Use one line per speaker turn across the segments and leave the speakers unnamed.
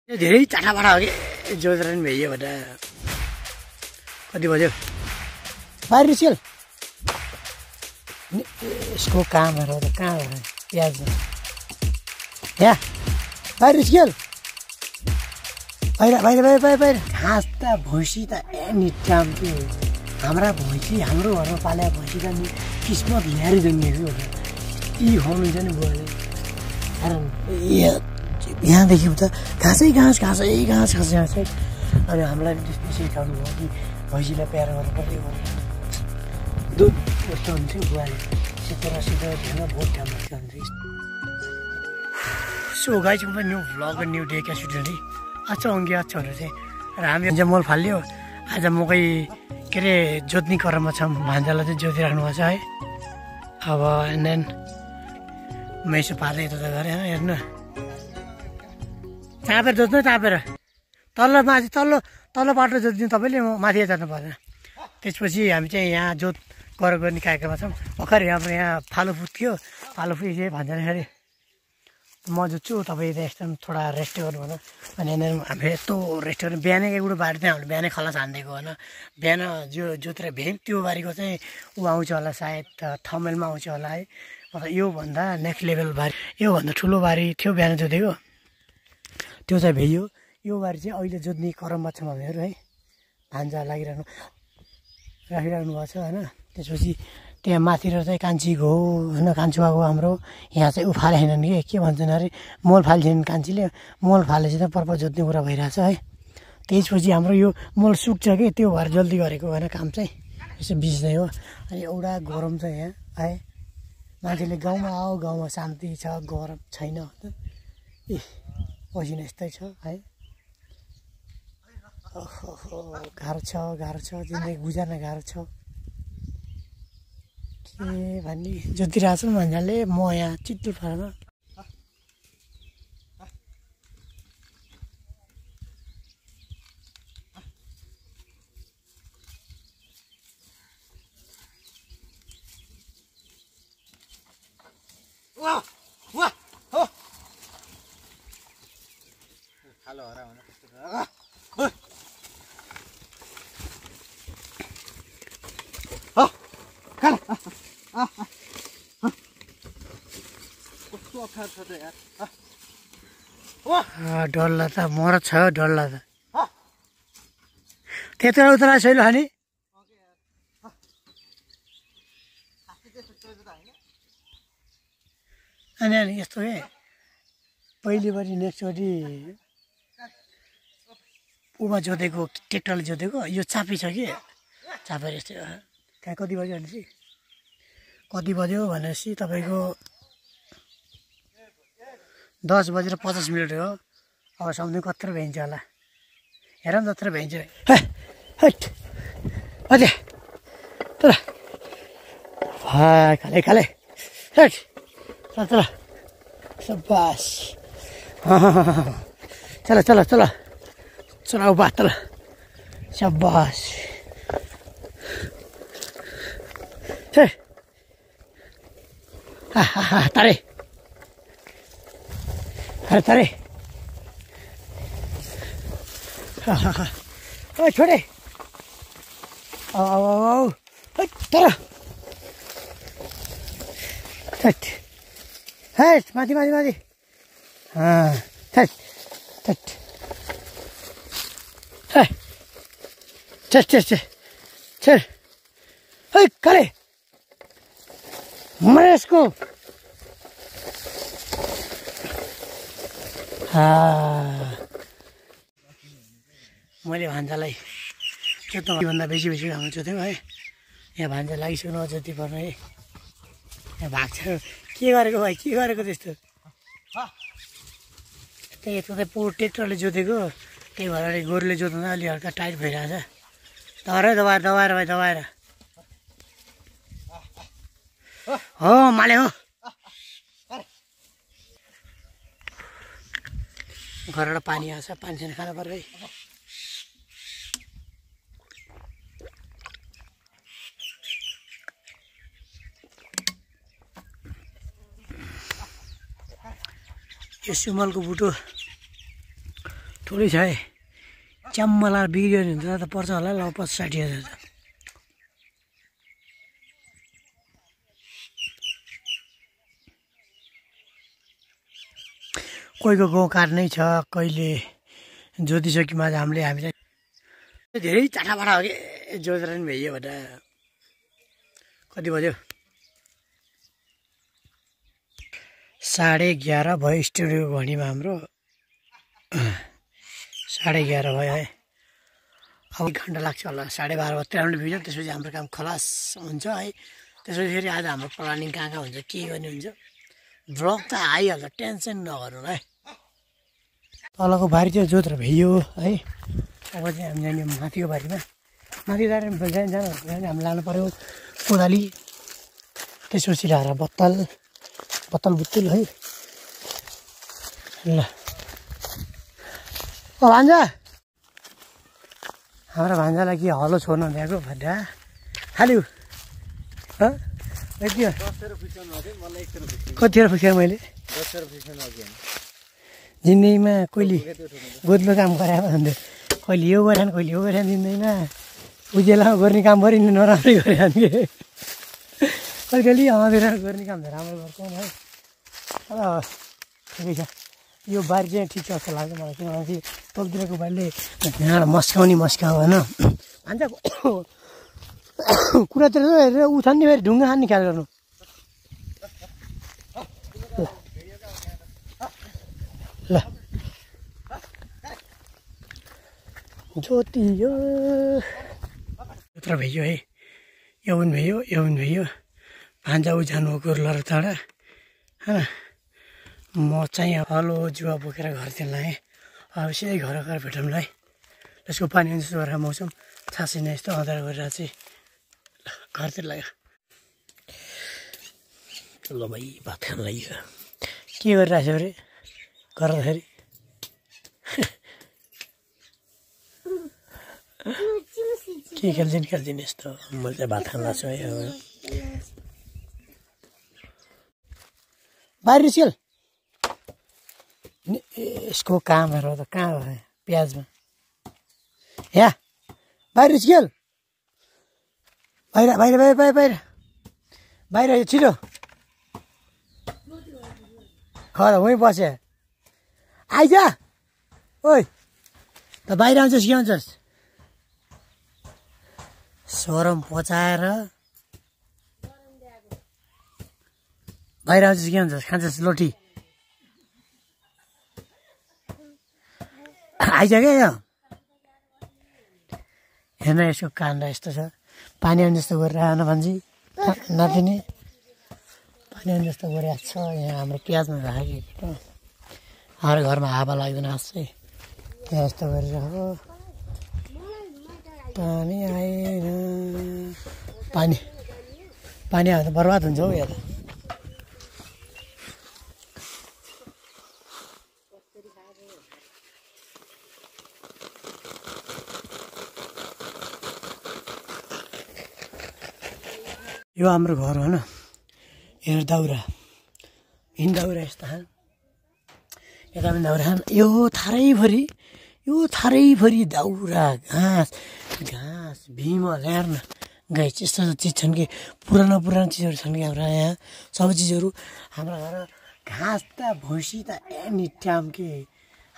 धेरै चाटाबाटा हो कि जोतेर नि भ्याइयो भने कति बज्यो बाहिर निस्केल यसको कामहरू त कहाँ भयो प्याज यहाँ बाहिर निस्केल बाहिर बाहिर बाहिर बाहिर बाहिर घाँस त भैँसी त एनी टाइम त्यो हाम्रा भैँसी हाम्रो घरमा पालेको भैँसी त नि किस्मत ल्याएर जन्मिएको यी खुवाउनुहुन्छ नि बुवाले कारण यहाँदेखि उता घाँसै घाँस घाँसै घाँस घाँस घाँसै अनि हामीलाई त्यसपछि खानु भयो कि भैँसीलाई प्यारो गर्नु पर्यो दुध कस्तो हुन्थ्यो बुवाले सिधै ढेँडा बहुत काम हुन्छ सो गाइस म न्यू भ्लग न्यू डे क्या स्टुडेन्ट अच्छा अङ्गी अच्छाहरू चाहिँ र हामी आज मल फाल्यो आज मकै के अरे जोत्ने क्रममा छौँ भान्जालाई चाहिँ जोतिराख्नु भएको छ है अब एन्ड देन मैसो पार्दै यता गरेँ होइन हेर्नु चापेर जोत्नु तापेर तल्लो माथि तल्लो बाटो जोतिदिनु तपाईँले म माथि जानु पर्दैन त्यसपछि हामी चाहिँ यहाँ जोत गर्ने कार्यक्रममा छौँ भर्खर हाम्रो यहाँ फालो फुट्थ्यो फालो फुटिसक्यो भान्जाले म जोत्छु तपाईँ एकदम थोडा रेस्ट गर्नु भन अनि हामी यस्तो रेस्ट गर्नु बिहानै एउटा बारी चाहिँ हामीले बिहानै खलास हानिदिएको होइन बिहान जोतेर भ्यायौँ त्यो बारीको चाहिँ ऊ आउँछ होला सायद थमेलमा आउँछ होला है मतलब योभन्दा नेक्स्ट लेभल बारी योभन्दा ठुलो बारी थियो बिहान जोतेको त्यो चाहिँ भ्याइयो यो बारी चाहिँ अहिले जोत्ने क्रममा छौँ हामीहरू है भान्जा राखिराख्नु भएको छ होइन त्यसपछि त्यहाँ माथिर चाहिँ कान्छीको हो होइन कान्छुवाको हाम्रो यहाँ चाहिँ उफालेनन् कि के भन्छन् अरे मल फाल्छन् कान्छीले मल फालेपछि त पर्पज जोत्ने कुरा भइरहेछ है त्यसपछि हाम्रो यो मल सुक्छ कि त्यो भएर जल्दी गरेको होइन काम चाहिँ यसो बिच्दै हो अनि एउटा गरम छ यहाँ है मान्छेले गाउँमा आओ गाउँमा शान्ति छ गरम छैन ए पसिना यस्तै छ है गाह्रो छ जिन्दगी गुजार्न गाह्रो छ के भन्ने जोतिरहेको छु भन्नाले म यहाँ चित्तुर फार्मा
खालो हरा हुन कस्तो
डल्ला त मर छ डल्ला त त्यत्रो उता सहिलो खाने अनि अनि यस्तो के पहिलोपट्टि नेक्स्टपट्टि उमा जोतेको ट्र्याक्टरले जोतेको यो चापी छ कि चापेर यस्तै त्यहाँ कति बज्यो भनेपछि कति बज्यो भनेपछि तपाईँको 10:50 हो अब सम्झौँ कत्रो भ्याइन्छ होला हेरौँ जत्रो भ्याइन्छ अझै तर खाले खाले हट चल सबास चल चल चल चल अब तल सबास तारे अरे तारे छोडे तर हट माथि माथि माथि काले मरे यसको मैले भान्जालाई जोत्नुभन्दा बेसी हाम्रो जोथ्यौँ है यहाँ भान्जा लागिसक्नु जति पर्ने है यहाँ भाग्छ के गरेको भाइ के गरेको त्यस्तो त्यही यता चाहिँ पुरो ट्र्याक्टरले जोतेको त्यही भएर गोरुले जोत्दा अलि हल्का टाइट भइरहेछ दबाएर भाइ दबाएर हो माले हो घरबाट पानी आउँछ पानी छैन खानु पर्यो है यो सुमलको बुटो ठुलै छ है च्याम्मला बिग्रियो भने त पर्छ होला ल 50-60 हजार त कोहीको गाउँ काट्नै छ कहिले जोतिसक्यौँ आज हामीलाई धेरै चाटाबाटा हो कि जोतेर नि भइयो भने कति बज्यो 11:30 भयो स्टुडियोको घडीमा हाम्रो 11:30 भयो है अब 1 घन्टा लाग्छ होला 12:30 13 मिनट बित्यो त्यसपछि हाम्रो काम खलास हुन्छ है त्यसपछि फेरि आज हाम्रो प्लानिङ कहाँ हुन्छ के गर्ने हुन्छ ब्लग त आइहाल्छ टेन्सन नगर्नु है तलको बारी चाहिँ जोतेर भइयो है अब चाहिँ हामी जाने माथिको बारीमा माथि जानु हामी लानु पर्यो कोदाली त्यसपछि ल्याएर बत्तल बुत्तुल है ल भान्जा हाम्रो भान्जालाई के हलो छोड्नु दिएको भन्दा हाल्यो कतिखेर फुक्यो मैले जिन्दगीमा कहिले गोद्लो काम गरायो भन्थ्यो कहिले यो गरेन कहिले यो गरेन जिन्दगीमा उज्यालोमा गर्ने काम पनि नराम्रै गरेन कि कहिले अँधेर गर्ने काम त राम्रो गर्छौँ है अब ठिकै छ यो बारी चाहिँ ठिक छ जस्तो लाग्छ मलाई किनभने तलतिरको बारीले यहाँबाट मस्काउने होइन भान्जाको कुरातिर हेरेर उठाउने फेरि ढुङ्गा खाने ख्याल गर्नु ल ज्योति यो यत्र भइयो है यौन भइयो भान्जा उ जानुभएको लर टाढा होइन म चाहिँ हलो जुवा बोकेर घरतिर लागेँ अब सिधै घर भेटौँला है त्यसको पानी जस्तो गरेर मौसम छासिन यस्तो अँधार गरेर चाहिँ घरतिर लाग्यो ल भाइ भात खान लाग्यो के गरिरहेको छ अरे गर्दाखेरि के खेल्छिन् यस्तो मैले चाहिँ भात खान लाग्छु है बाहिर निस्केल यसको कामहरू त कहाँ हो प्याजमा यहाँ बाहिर निस्केल बाहिर छिटो वहीँ बस्यो आइज ओइ त बाहिर आउँछस् के आउँछस् सोरम पचाएर बाहिर आउँछस् के आउँछस् खान्छस् लोटी आइज क्या यो हेर्न यसको काण्ड यस्तो छ पानी आउने जस्तो गरेर आउन भन्छ नदिने पानी आउने जस्तो गरिरहेको छ यहाँ हाम्रो प्याजमा राखेको हाम्रो घरमा हावा लाग्दैन चाहिँ यहाँ यस्तो गरिरहेको पानी आएन पानी आयो त बर्बाद हुन्छ हौ यहाँ त यो हाम्रो घर हो न यहाँ दाउरा दाउरा यस्ता यता पनि दाउरा यो थारैभरि दाउरा घाँस भीमल हेर्न गाई यस्तो चिज छन् कि पुरानो चिजहरू छन् कि हाम्रो यहाँ सबै चिजहरू हाम्रो घर घाँस त भैँसी त एनी टाइम के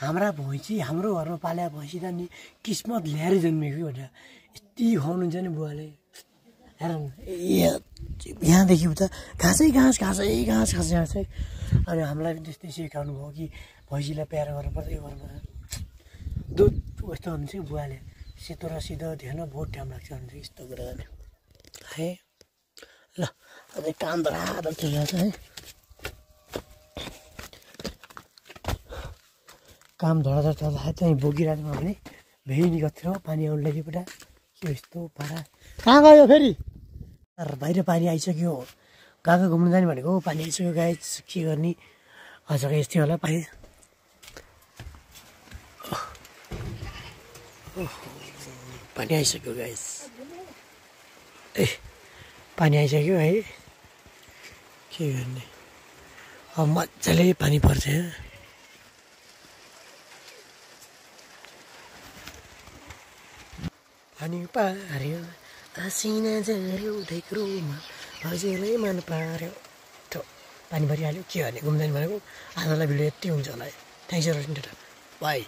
हाम्रो घरमा पाल्या भैँसी त नि किस्मत ल्याएर जन्मेको भनेर यति खुवाउनुहुन्छ नि बुवाले हेर यहाँदेखि उता घाँसै घाँस अनि हामीलाई पनि त्यस्तै सिकाउनु भयो कि भैँसीलाई प्यारो गर्नुपर्छ यो गर्नुपर्छ दुध यस्तो हुन्छ कि बुवाले सेतो र सिधो ध्यान बहुत टाइम लाग्छ भने यस्तो कुरा गर्ने है ल अझै काम धराधर चलिरहेको छ है काम धराधर चल्दाखेरि चाहिँ बोकिरहेको छु भने भेनी कत्रो पानी आउनु लागिपटा के यस्तो पारा कहाँ गयो फेरि बाहिर पानी आइसक्यो गएको घुम्नु जाने भनेको पानी आइसक्यो गाई के गर्ने अझ यस्तै होला पानी पानी आइसक्यो गाइस पानी आइसक्यो है के गर्ने अब मजाले पानी पर्छ पानी पार्यो असिना झऱ्यो ढेक्रोमा हजुरले मन पार्यो पानी भरिहाल्यो के गर्ने घुम्दैन भनेको आजलाई भिडियो यति हुन्छ होला है थ्याङ्क्स फर वाचिङ बाई